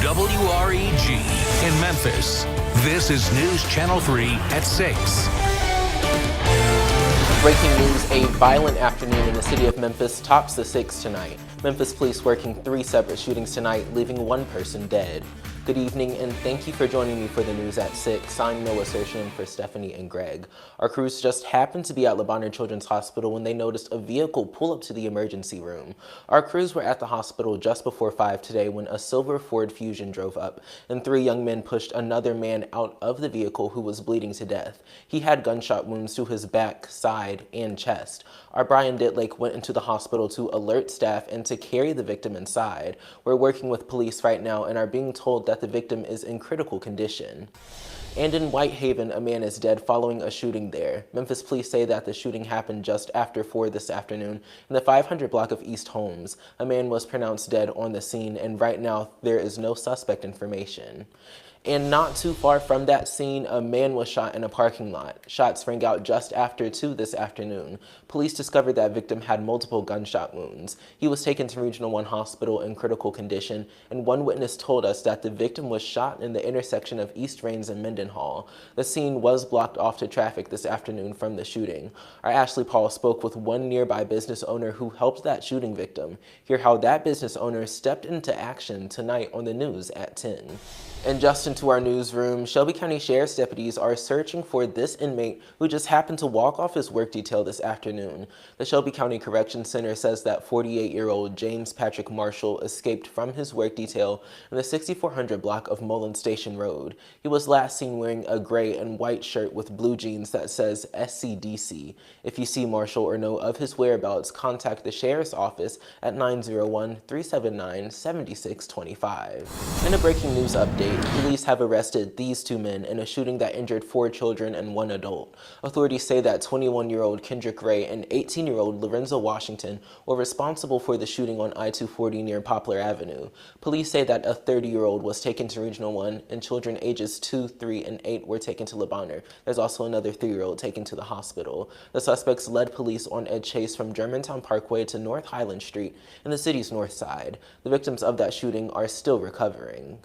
WREG in Memphis. This is News Channel 3 at 6. Breaking news, a violent afternoon in the city of Memphis tops the 6 tonight. Memphis police working 3 separate shootings tonight, leaving 1 person dead. Good evening, and thank you for joining me for the news at 6. I'm Noah Sershin for Stephanie and Greg. Our crews just happened to be at LeBonner Children's Hospital when they noticed a vehicle pull up to the emergency room. Our crews were at the hospital just before 5 today when a silver Ford Fusion drove up, and 3 young men pushed another man out of the vehicle who was bleeding to death. He had gunshot wounds to his back, side, and chest. Our Brian Ditlake went into the hospital to alert staff and to carry the victim inside. We're working with police right now and are being told that the victim is in critical condition. And in Whitehaven, a man is dead following a shooting there. Memphis police say that the shooting happened just after 4 this afternoon in the 500 block of East Holmes. A man was pronounced dead on the scene, and right now there is no suspect information. And not too far from that scene, a man was shot in a parking lot. Shots rang out just after 2 this afternoon. Police discovered that victim had multiple gunshot wounds. He was taken to Regional 1 Hospital in critical condition, and one witness told us that the victim was shot in the intersection of East Rains and Mendenhall. The scene was blocked off to traffic this afternoon from the shooting. Our Ashley Paul spoke with one nearby business owner who helped that shooting victim. Hear how that business owner stepped into action tonight on the news at 10. And just into our newsroom, Shelby County Sheriff's deputies are searching for this inmate who just happened to walk off his work detail this afternoon. The Shelby County Correction Center says that 48-year-old James Patrick Marshall escaped from his work detail in the 6400 block of Mullen Station Road. He was last seen wearing a gray and white shirt with blue jeans that says SCDC. If you see Marshall or know of his whereabouts, contact the Sheriff's Office at 901-379-7625. In a breaking news update, police have arrested these 2 men in a shooting that injured 4 children and 1 adult. Authorities say that 21-year-old Kendrick Ray and 18-year-old Lorenzo Washington were responsible for the shooting on I-240 near Poplar Avenue. Police say that a 30-year-old was taken to Regional 1 and children ages 2, 3, and 8 were taken to LeBonner. There's also another 3-year-old taken to the hospital. The suspects led police on a chase from Germantown Parkway to North Highland Street in the city's north side. The victims of that shooting are still recovering.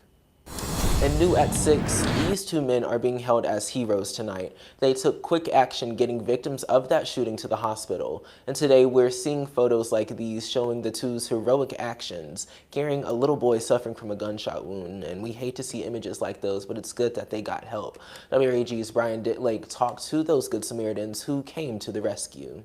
And new at 6, these 2 men are being held as heroes tonight. They took quick action getting victims of that shooting to the hospital. And today we're seeing photos like these showing the 2's heroic actions, carrying a little boy suffering from a gunshot wound. And we hate to see images like those, but it's good that they got help. WREG's Brian Ditlake talked to those Good Samaritans who came to the rescue.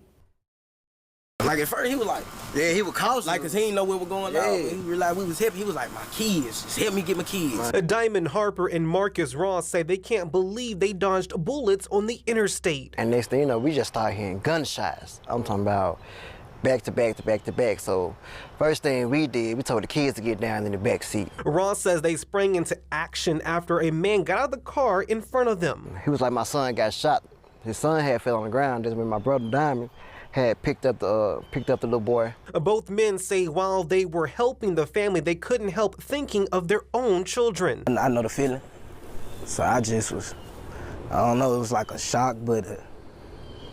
Like at first he was like, yeah, he was cautious. Like, cause he didn't know what was going on. He realized we was helping. He was like, my kids, just help me get my kids. Diamond Harper and Marcus Ross say they can't believe they dodged bullets on the interstate. And next thing you know, we just started hearing gunshots. I'm talking about back to back to back to back. So first thing we did, we told the kids to get down in the back seat. Ross says they sprang into action after a man got out of the car in front of them. He was like, my son got shot. His son had fell on the ground. That's when my brother Diamond had picked up the little boy. Both men say while they were helping the family, they couldn't help thinking of their own children. I know the feeling, so I just was, I don't know, it was like a shock, but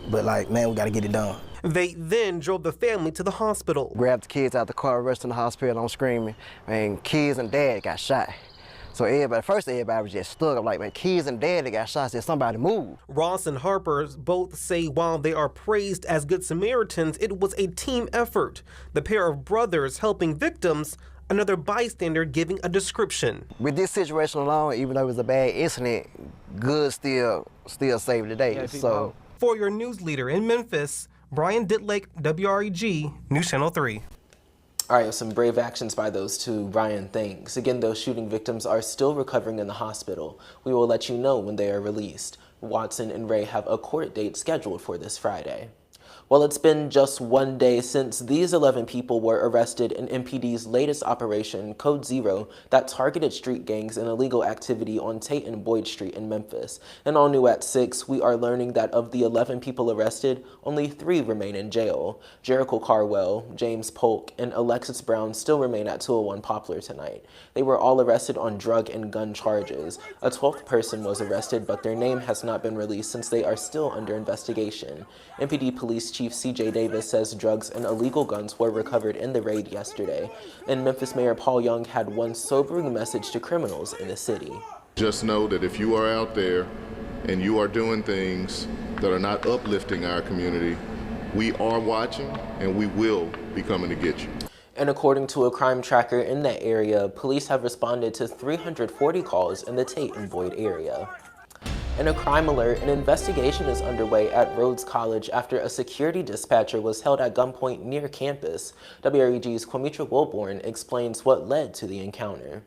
like, man, we gotta get it done. They then drove the family to the hospital. Grabbed the kids out the car, rushed in the hospital, I'm screaming, and kids and dad got shot. So everybody was just stuck. I'm like, man, kids and dad that got shot, said somebody move. Ross and Harper both say while they are praised as Good Samaritans, it was a team effort. The pair of brothers helping victims, another bystander giving a description. With this situation alone, even though it was a bad incident, good still saved the day. So, for your news leader in Memphis, Brian Ditlake, WREG, News Channel 3. All right, some brave actions by those 2. Brian, thanks. Again, those shooting victims are still recovering in the hospital. We will let you know when they are released. Watson and Ray have a court date scheduled for this Friday. Well, it's been just 1 day since these 11 people were arrested in MPD's latest operation, Code Zero, that targeted street gangs and illegal activity on Tate and Boyd Street in Memphis. And all new at 6, we are learning that of the 11 people arrested, only 3 remain in jail. Jericho Carwell, James Polk, and Alexis Brown still remain at 201 Poplar tonight. They were all arrested on drug and gun charges. A 12th person was arrested, but their name has not been released since they are still under investigation. MPD Police Chief Chief C.J. Davis says drugs and illegal guns were recovered in the raid yesterday. And Memphis Mayor Paul Young had one sobering message to criminals in the city. Just know that if you are out there and you are doing things that are not uplifting our community, we are watching and we will be coming to get you. And according to a crime tracker in that area, police have responded to 340 calls in the Tate and Boyd area. In a crime alert, an investigation is underway at Rhodes College after a security dispatcher was held at gunpoint near campus. WREG's Quamitra Wilborn explains what led to the encounter.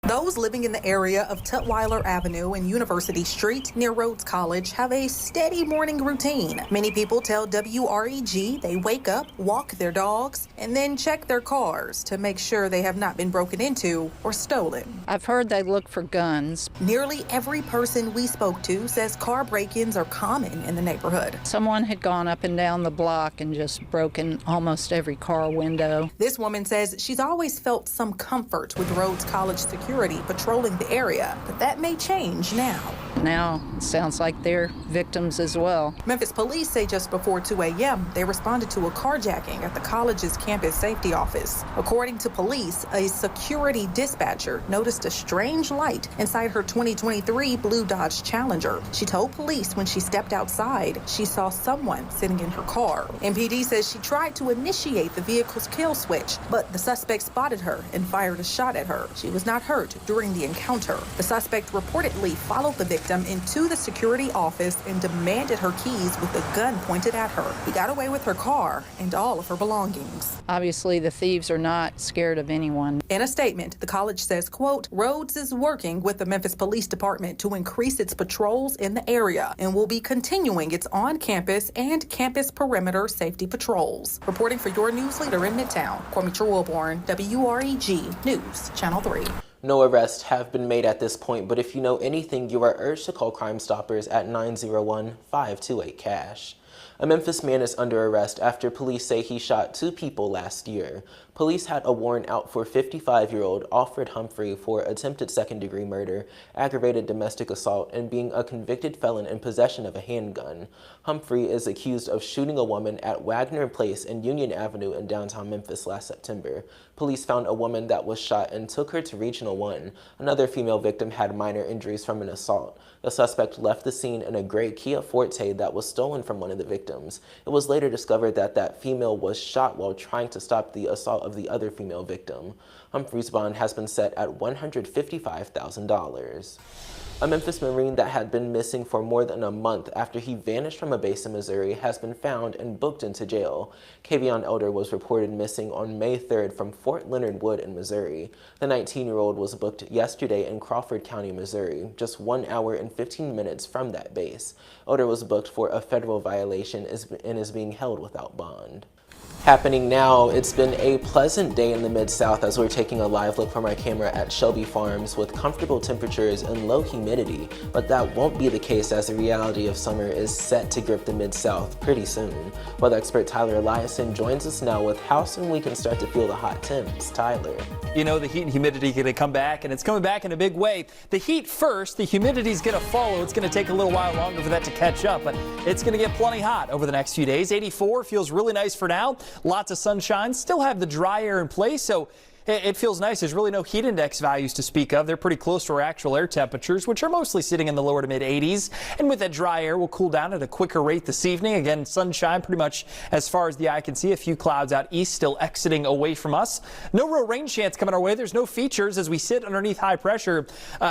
Those living in the area of Tutwiler Avenue and University Street near Rhodes College have a steady morning routine. Many people tell WREG they wake up, walk their dogs, and then check their cars to make sure they have not been broken into or stolen. I've heard they look for guns. Nearly every person we spoke to says car break-ins are common in the neighborhood. Someone had gone up and down the block and just broken almost every car window. This woman says she's always felt some comfort with Rhodes College security patrolling the area, but that may change now. Now it sounds like they're victims as well. Memphis police say just before 2 a.m. they responded to a carjacking at the college's campus safety office. According to police, a security dispatcher noticed a strange light inside her 2023 blue Dodge Challenger. She told police when she stepped outside, she saw someone sitting in her car. MPD says she tried to initiate the vehicle's kill switch, but the suspect spotted her and fired a shot at her. She was not hurt during the encounter. The suspect reportedly followed the victim into the security office and demanded her keys with a gun pointed at her. He got away with her car and all of her belongings. Obviously, the thieves are not scared of anyone. In a statement, the college says, quote, Rhodes is working with the Memphis Police Department to increase its patrols in the area and will be continuing its on-campus and campus perimeter safety patrols. Reporting for your news leader in Midtown, Quamitra Wilborn, WREG News, Channel 3. No arrests have been made at this point, but if you know anything, you are urged to call Crime Stoppers at 901-528-CASH. A Memphis man is under arrest after police say he shot 2 people last year. Police had a warrant out for 55-year-old Alfred Humphrey for attempted second-degree murder, aggravated domestic assault, and being a convicted felon in possession of a handgun. Humphrey is accused of shooting a woman at Wagner Place and Union Avenue in downtown Memphis last September. Police found a woman that was shot and took her to Regional 1. Another female victim had minor injuries from an assault. The suspect left the scene in a gray Kia Forte that was stolen from one of the victims. It was later discovered that that female was shot while trying to stop the assault of the other female victim. Humphrey's bond has been set at $155,000. A Memphis Marine that had been missing for more than a month after he vanished from a base in Missouri has been found and booked into jail. Kavion Elder was reported missing on May 3rd from Fort Leonard Wood in Missouri. The 19-year-old was booked yesterday in Crawford County, Missouri, just 1 hour and 15 minutes from that base. Elder was booked for a federal violation and is being held without bond. Happening now, it's been a pleasant day in the Mid-South as we're taking a live look from our camera at Shelby Farms with comfortable temperatures and low humidity, but that won't be the case as the reality of summer is set to grip the Mid-South pretty soon. Weather expert Tyler Eliason joins us now with how soon we can start to feel the hot temps. Tyler. You know, the heat and humidity are going to come back, and it's coming back in a big way. The heat first, the humidity is going to follow. It's going to take a little while longer for that to catch up, but it's going to get plenty hot over the next few days. 84 feels really nice for now. Lots of sunshine, still have the dry air in place, so it feels nice. There's really no heat index values to speak of. They're pretty close to our actual air temperatures, which are mostly sitting in the lower to mid 80s. And with that dry air, we'll cool down at a quicker rate this evening. Again, sunshine pretty much as far as the eye can see. A few clouds out east still exiting away from us. No real rain chance coming our way. There's no features as we sit underneath high pressure.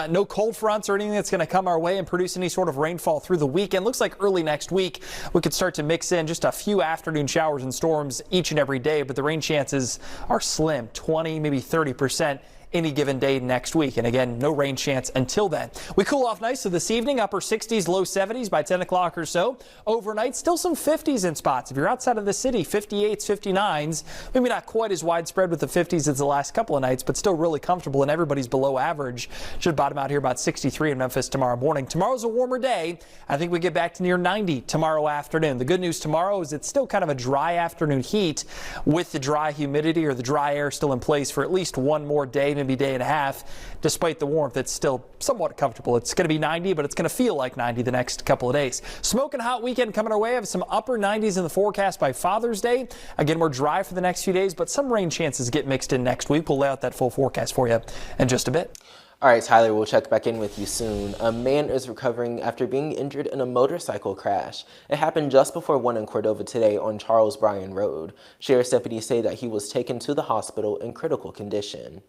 No cold fronts or anything that's going to come our way and produce any sort of rainfall through the weekend. Looks like early next week we could start to mix in just a few afternoon showers and storms each and every day, but the rain chances are slim, 20, maybe 30% any given day next week. And again, no rain chance until then. We cool off nicely this evening, upper 60s, low 70s by 10 o'clock or so. Overnight, still some 50s in spots. If you're outside of the city, 58s, 59s, maybe not quite as widespread with the 50s as the last couple of nights, but still really comfortable, and everybody's below average. Should bottom out here about 63 in Memphis tomorrow morning. Tomorrow's a warmer day. I think we get back to near 90 tomorrow afternoon. The good news tomorrow is it's still kind of a dry afternoon heat with the dry humidity or the dry air still in place for at least one more day, to be day and a half. Despite the warmth, it's still somewhat comfortable. It's going to be 90, but it's going to feel like 90 the next couple of days. Smoking hot weekend coming our way. Have some upper 90s in the forecast by Father's Day. Again, we're dry for the next few days, but some rain chances get mixed in next week. We'll lay out that full forecast for you in just a bit. All right, Tyler, we'll check back in with you soon. A man is recovering after being injured in a motorcycle crash. It happened just before 1 in Cordova today on Charles Bryan Road. Sheriff's deputies say that he was taken to the hospital in critical condition.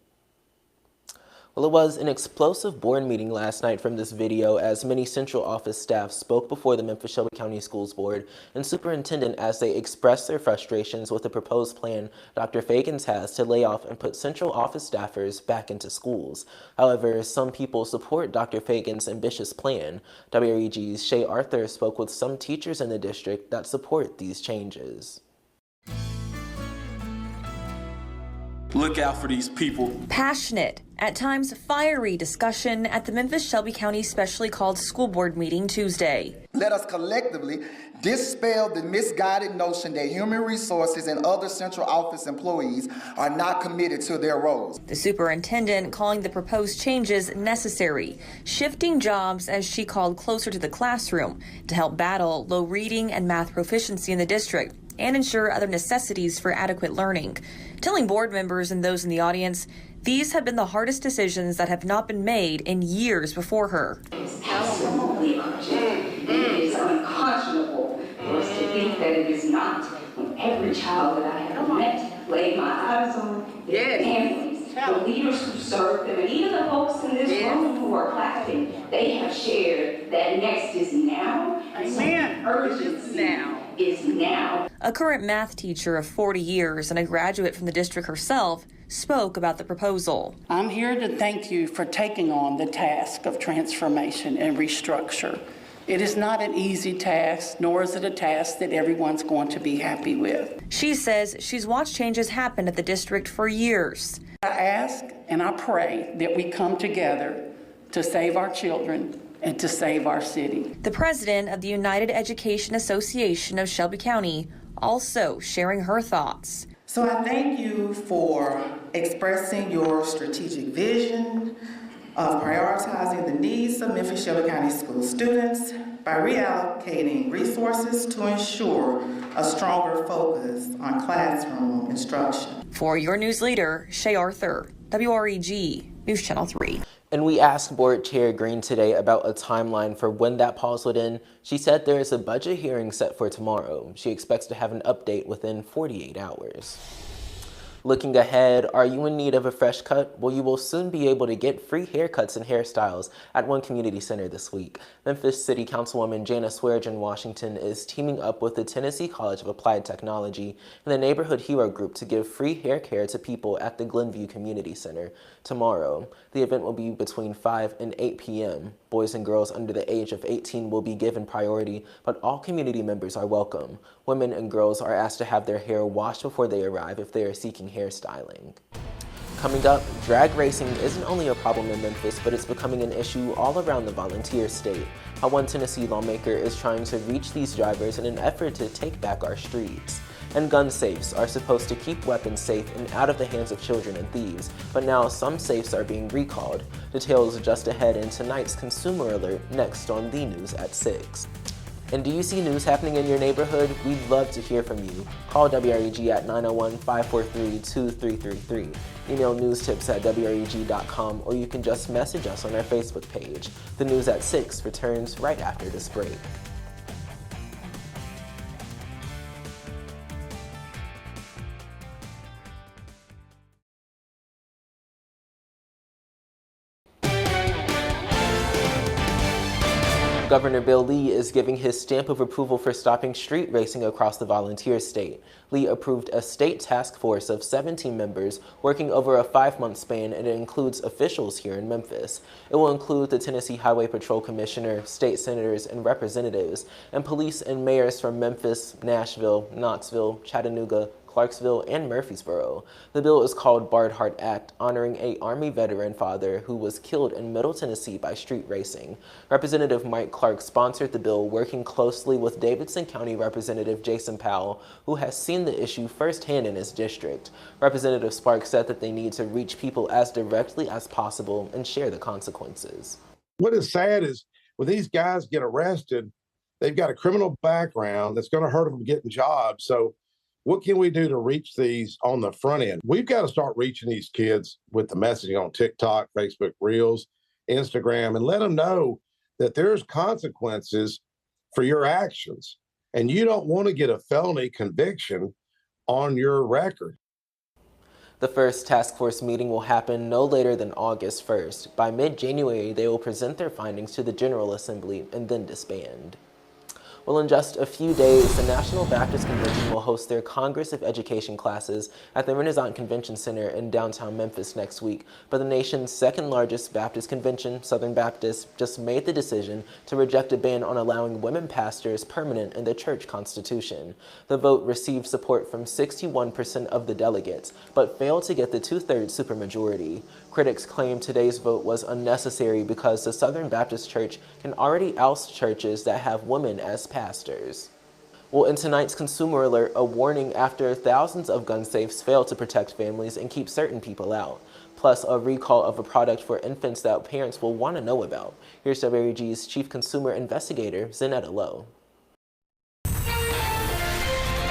Well, it was an explosive board meeting last night from this video as many central office staff spoke before the Memphis-Shelby County Schools Board and superintendent as they expressed their frustrations with the proposed plan Dr. Fagans has to lay off and put central office staffers back into schools. However, some people support Dr. Fagans' ambitious plan. WREG's Shay Arthur spoke with some teachers in the district that support these changes. Look out for these people. Passionate, at times fiery discussion at the Memphis-Shelby County specially called school board meeting Tuesday. Let us collectively dispel the misguided notion that human resources and other central office employees are not committed to their roles. The superintendent calling the proposed changes necessary, shifting jobs, as she called, closer to the classroom to help battle low reading and math proficiency in the district and ensure other necessities for adequate learning. Telling board members and those in the audience, these have been the hardest decisions that have not been made in years before her. It's absolutely urgent. It is unconscionable for us to think that it is not. When every child that I have met, laid my eyes on, their families, the leaders who serve them, and even the folks in this room who are clapping, they have shared that next is now. Amen. Urgency now. Is now. A current math teacher of 40 years and a graduate from the district herself spoke about the proposal. I'm here to thank you for taking on the task of transformation and restructure. It is not an easy task, nor is it a task that everyone's going to be happy with. She says she's watched changes happen at the district for years. I ask and I pray that we come together to save our children and to save our city. The president of the United Education Association of Shelby County also sharing her thoughts. So I thank you for expressing your strategic vision of prioritizing the needs of Memphis-Shelby County school students by reallocating resources to ensure a stronger focus on classroom instruction. For your news leader, Shay Arthur, WREG News Channel 3. And we asked Board Chair Green today about a timeline for when that pause would end. She said there is a budget hearing set for tomorrow. She expects to have an update within 48 hours. Looking ahead, are you in need of a fresh cut? Well, you will soon be able to get free haircuts and hairstyles at one community center this week. Memphis City Councilwoman Jana Swearengin Washington is teaming up with the Tennessee College of Applied Technology and the Neighborhood Hero Group to give free hair care to people at the Glenview Community Center tomorrow. The event will be between 5 and 8 p.m. Boys and girls under the age of 18 will be given priority, but all community members are welcome. Women and girls are asked to have their hair washed before they arrive if they are seeking hairstyling. Coming up, drag racing isn't only a problem in Memphis, but it's becoming an issue all around the volunteer state. How one Tennessee lawmaker is trying to reach these drivers in an effort to take back our streets. And gun safes are supposed to keep weapons safe and out of the hands of children and thieves, but now some safes are being recalled. Details just ahead in tonight's Consumer Alert, next on The News at 6. And do you see news happening in your neighborhood? We'd love to hear from you. Call WREG at 901-543-2333. Email newstips@wreg.com, or you can just message us on our Facebook page. The News at 6 returns right after this break. Governor Bill Lee is giving his stamp of approval for stopping street racing across the volunteer state. Lee approved a state task force of 17 members working over a 5-month span, and it includes officials here in Memphis. It will include the Tennessee Highway Patrol Commissioner, state senators and representatives, and police and mayors from Memphis, Nashville, Knoxville, Chattanooga, Clarksville, and Murfreesboro. The bill is called Bardhart Act, honoring a Army veteran father who was killed in Middle Tennessee by street racing. Representative Mike Clark sponsored the bill, working closely with Davidson County Representative Jason Powell, who has seen the issue firsthand in his district. Representative Sparks said that they need to reach people as directly as possible and share the consequences. What is sad is when these guys get arrested, they've got a criminal background that's going to hurt them getting jobs. So what can we do to reach these on the front end? We've got to start reaching these kids with the messaging on TikTok, Facebook Reels, Instagram, and let them know that there's consequences for your actions. And you don't want to get a felony conviction on your record. The first task force meeting will happen no later than August 1st. By mid-January, they will present their findings to the General Assembly and then disband. Well, in just a few days, the National Baptist Convention will host their Congress of Education classes at the Renaissance Convention Center in downtown Memphis next week. But the nation's second largest Baptist convention, Southern Baptist, just made the decision to reject a ban on allowing women pastors permanent in the church constitution. The vote received support from 61% of the delegates, but failed to get the two-thirds supermajority. Critics claim today's vote was unnecessary because the Southern Baptist Church can already oust churches that have women as pastors. Well, in tonight's Consumer Alert, a warning after thousands of gun safes fail to protect families and keep certain people out. Plus, a recall of a product for infants that parents will want to know about. Here's WREG's Chief Consumer Investigator, Zanetta Lowe.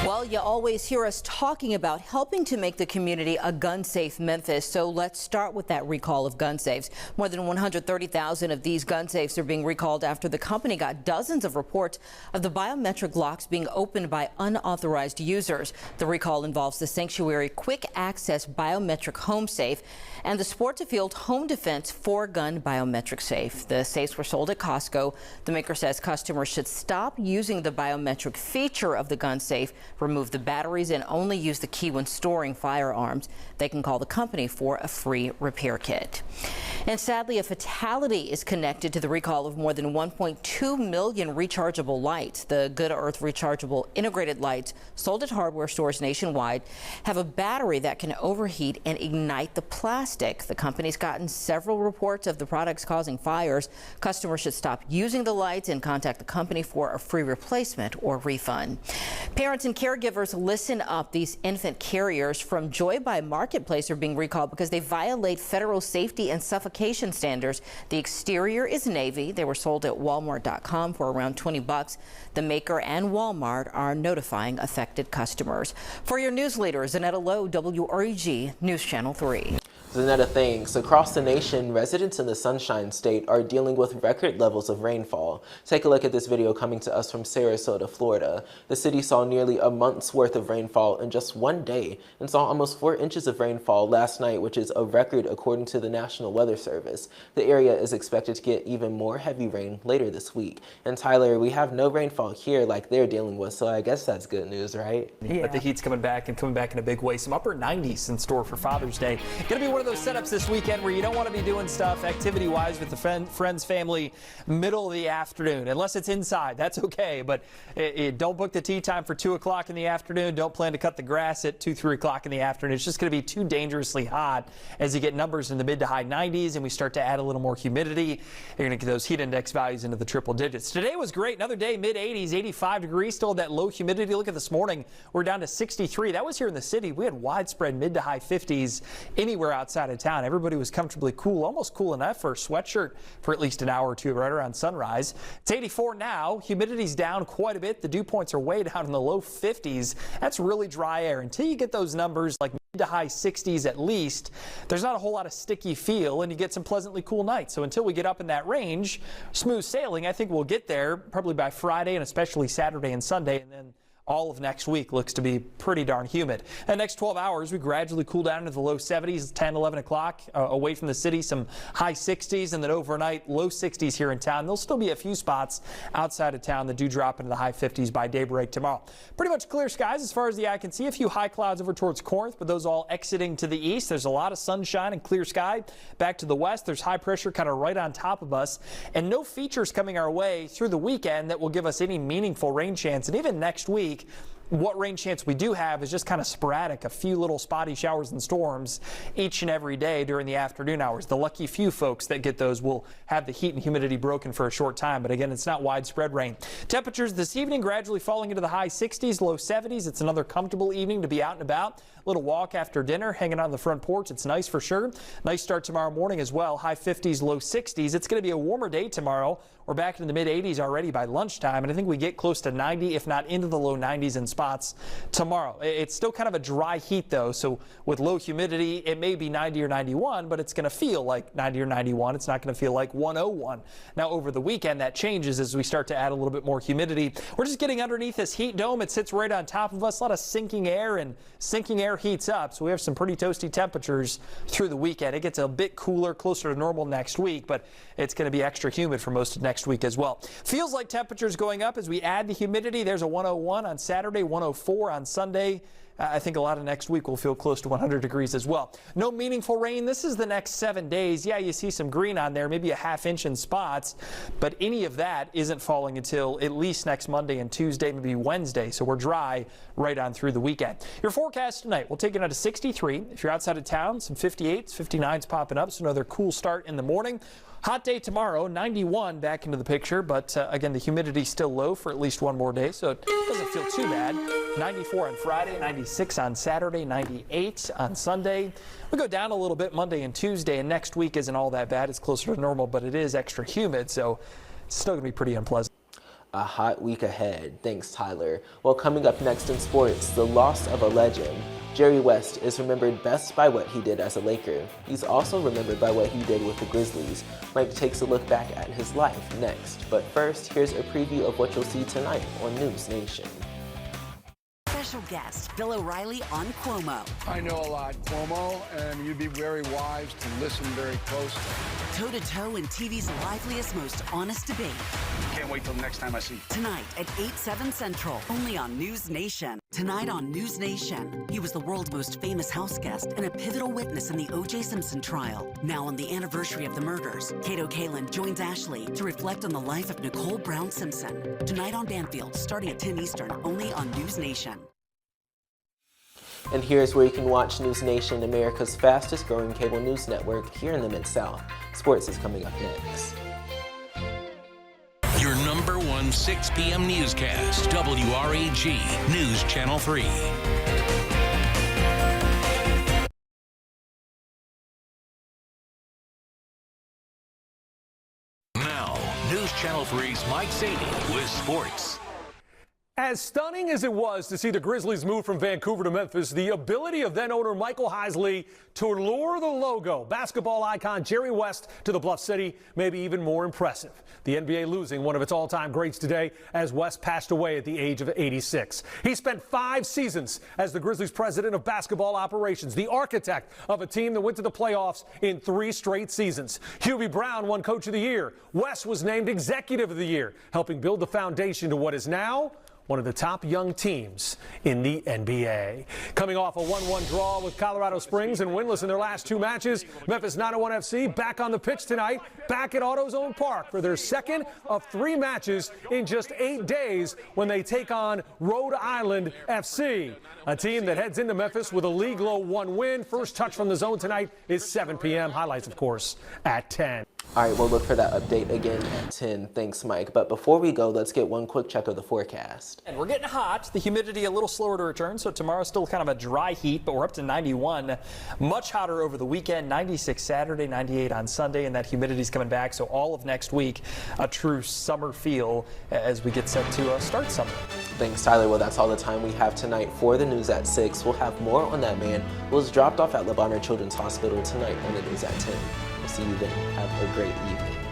Well, you always hear us talking about helping to make the community a gun-safe Memphis, so let's start with that recall of gun safes. More than 130,000 of these gun safes are being recalled after the company got dozens of reports of the biometric locks being opened by unauthorized users. The recall involves the Sanctuary Quick Access Biometric Home Safe and the Sport-to-Field Home Defense 4-gun biometric safe. The safes were sold at Costco. The maker says customers should stop using the biometric feature of the gun safe, remove the batteries, and only use the key when storing firearms. They can call the company for a free repair kit. And sadly, a fatality is connected to the recall of more than 1.2 million rechargeable lights. The Good Earth rechargeable integrated lights sold at hardware stores nationwide have a battery that can overheat and ignite the plastic. The company's gotten several reports of the products causing fires. Customers should stop using the lights and contact the company for a free replacement or refund. Parents and caregivers, listen up. These infant carriers from Joy by Marketplace are being recalled because they violate federal safety and suffocation standards. The exterior is navy. They were sold at Walmart.com for around $20. The maker and Walmart are notifying affected customers. For your news leader, Zanetta Lowe, WREG News Channel 3. Zanetta, thanks. Across the nation, residents in the Sunshine State are dealing with record levels of rainfall. Take a look at this video coming to us from Sarasota, Florida. The city saw nearly a month's worth of rainfall in just one day and saw almost 4 inches of rainfall last night, which is a record according to the National Weather Service. The area is expected to get even more heavy rain later this week. And Tyler, we have no rainfall here like they're dealing with, so I guess that's good news, right? Yeah. But the heat's coming back in a big way. Some upper 90s in store for Father's Day. Gonna be one of those setups this weekend where you don't want to be doing stuff activity-wise with the friends, family, middle of the afternoon. Unless it's inside, that's okay. But don't book the tea time for 2 o'clock in the afternoon. Don't plan to cut the grass at 2, 3 o'clock in the afternoon. It's just going to be too dangerously hot as you get numbers in the mid to high 90s and we start to add a little more humidity. You're going to get those heat index values into the triple digits. Today was great. Another day, mid 80s, 85 degrees, still that low humidity. Look at this morning. We're down to 63. That was here in the city. We had widespread mid to high 50s anywhere outside of town. Everybody was comfortably cool, almost cool enough for a sweatshirt for at least an hour or two right around sunrise. It's 84 now. Humidity's down quite a bit. The dew points are way down in the low 50s. That's really dry air. Until you get those numbers like mid to high 60s at least, there's not a whole lot of sticky feel and you get some pleasantly cool nights. So until we get up in that range, smooth sailing. I think we'll get there probably by Friday and especially Saturday and Sunday, and then all of next week looks to be pretty darn humid. The next 12 hours, we gradually cool down into the low 70s, 10, 11 o'clock, away from the city, some high 60s, and then overnight, low 60s here in town. There'll still be a few spots outside of town that do drop into the high 50s by daybreak tomorrow. Pretty much clear skies as far as the eye can see. A few high clouds over towards Corinth, but those all exiting to the east. There's a lot of sunshine and clear sky. Back to the west, there's high pressure kind of right on top of us, and no features coming our way through the weekend that will give us any meaningful rain chance. And even next week, what rain chance we do have is just kind of sporadic, a few little spotty showers and storms each and every day during the afternoon hours. The lucky few folks that get those will have the heat and humidity broken for a short time, but again, it's not widespread rain. Temperatures this evening gradually falling into the high 60s, low 70s. It's another comfortable evening to be out and about. A little walk after dinner, hanging out on the front porch. It's nice for sure. Nice start tomorrow morning as well. High 50s, low 60s. It's going to be a warmer day tomorrow. We're back in the mid 80s already by lunchtime, and I think we get close to 90, if not into the low 90s in spots tomorrow. It's still kind of a dry heat though, so with low humidity, it may be 90 or 91, but it's going to feel like 90 or 91. It's not going to feel like 101. Now over the weekend, that changes as we start to add a little bit more humidity. We're just getting underneath this heat dome. It sits right on top of us. A lot of sinking air, and sinking air heats up, so we have some pretty toasty temperatures through the weekend. It gets a bit cooler, closer to normal next week, but it's going to be extra humid for most of next week as well. Feels like temperatures going up as we add the humidity. There's a 101 on Saturday, 104 on Sunday. I think a lot of next week will feel close to 100 degrees as well. No meaningful rain. This is the next 7 days. Yeah, you see some green on there, maybe a ½ inch in spots, but any of that isn't falling until at least next Monday and Tuesday, maybe Wednesday. So we're dry right on through the weekend. Your forecast tonight, we'll take it out to 63. If you're outside of town, some 58s, 59s popping up. So another cool start in the morning. Hot day tomorrow, 91 back into the picture, but again, the humidity still low for at least one more day, so it doesn't feel too bad. 94 on Friday, 96 on Saturday, 98 on Sunday. We go down a little bit Monday and Tuesday, and next week isn't all that bad. It's closer to normal, but it is extra humid, so it's still going to be pretty unpleasant. A hot week ahead. Thanks, Tyler. Well, coming up next in sports, the loss of a legend. Jerry West is remembered best by what he did as a Laker. He's also remembered by what he did with the Grizzlies. Mike takes a look back at his life next. But first, here's a preview of what you'll see tonight on News Nation. Special guest, Bill O'Reilly on Cuomo. I know a lot, Cuomo, and you'd be very wise to listen very closely. Toe-to-toe in TV's liveliest, most honest debate. Can't wait till next time I see you. Tonight at 8/7 Central, only on News Nation. Tonight on News Nation, he was the world's most famous house guest and a pivotal witness in the O.J. Simpson trial. Now on the anniversary of the murders, Kato Kalin joins Ashley to reflect on the life of Nicole Brown Simpson. Tonight on Banfield, starting at 10 Eastern, only on News Nation. And here's where you can watch News Nation, America's fastest growing cable news network here in the Mid-South. Sports is coming up next. Your number one 6 p.m. newscast, WREG News Channel 3. Now, News Channel 3's Mike Sadie with sports. As stunning as it was to see the Grizzlies move from Vancouver to Memphis, the ability of then-owner Michael Heisley to lure the logo, basketball icon Jerry West, to the Bluff City may be even more impressive. The NBA losing one of its all-time greats today as West passed away at the age of 86. He spent 5 seasons as the Grizzlies president of basketball operations, the architect of a team that went to the playoffs in 3 straight seasons. Hubie Brown won Coach of the Year. West was named Executive of the Year, helping build the foundation to what is now one of the top young teams in the NBA. Coming off a 1-1 draw with Colorado Springs and winless in their last 2 matches, Memphis 901 FC back on the pitch tonight, back at AutoZone Park for their second of 3 matches in just 8 days when they take on Rhode Island FC, a team that heads into Memphis with a league-low 1 win. First touch from the zone tonight is 7 p.m. Highlights, of course, at 10. All right, we'll look for that update again at 10. Thanks, Mike. But before we go, let's get one quick check of the forecast. And we're getting hot. The humidity a little slower to return, so tomorrow's still kind of a dry heat, but we're up to 91. Much hotter over the weekend, 96 Saturday, 98 on Sunday, and that humidity's coming back. So all of next week, a true summer feel as we get set to start summer. Thanks, Tyler. Well, that's all the time we have tonight for the news at 6. We'll have more on that man who was dropped off at Le Bonheur Children's Hospital tonight on the news at 10. We'll see you then. Have a great evening.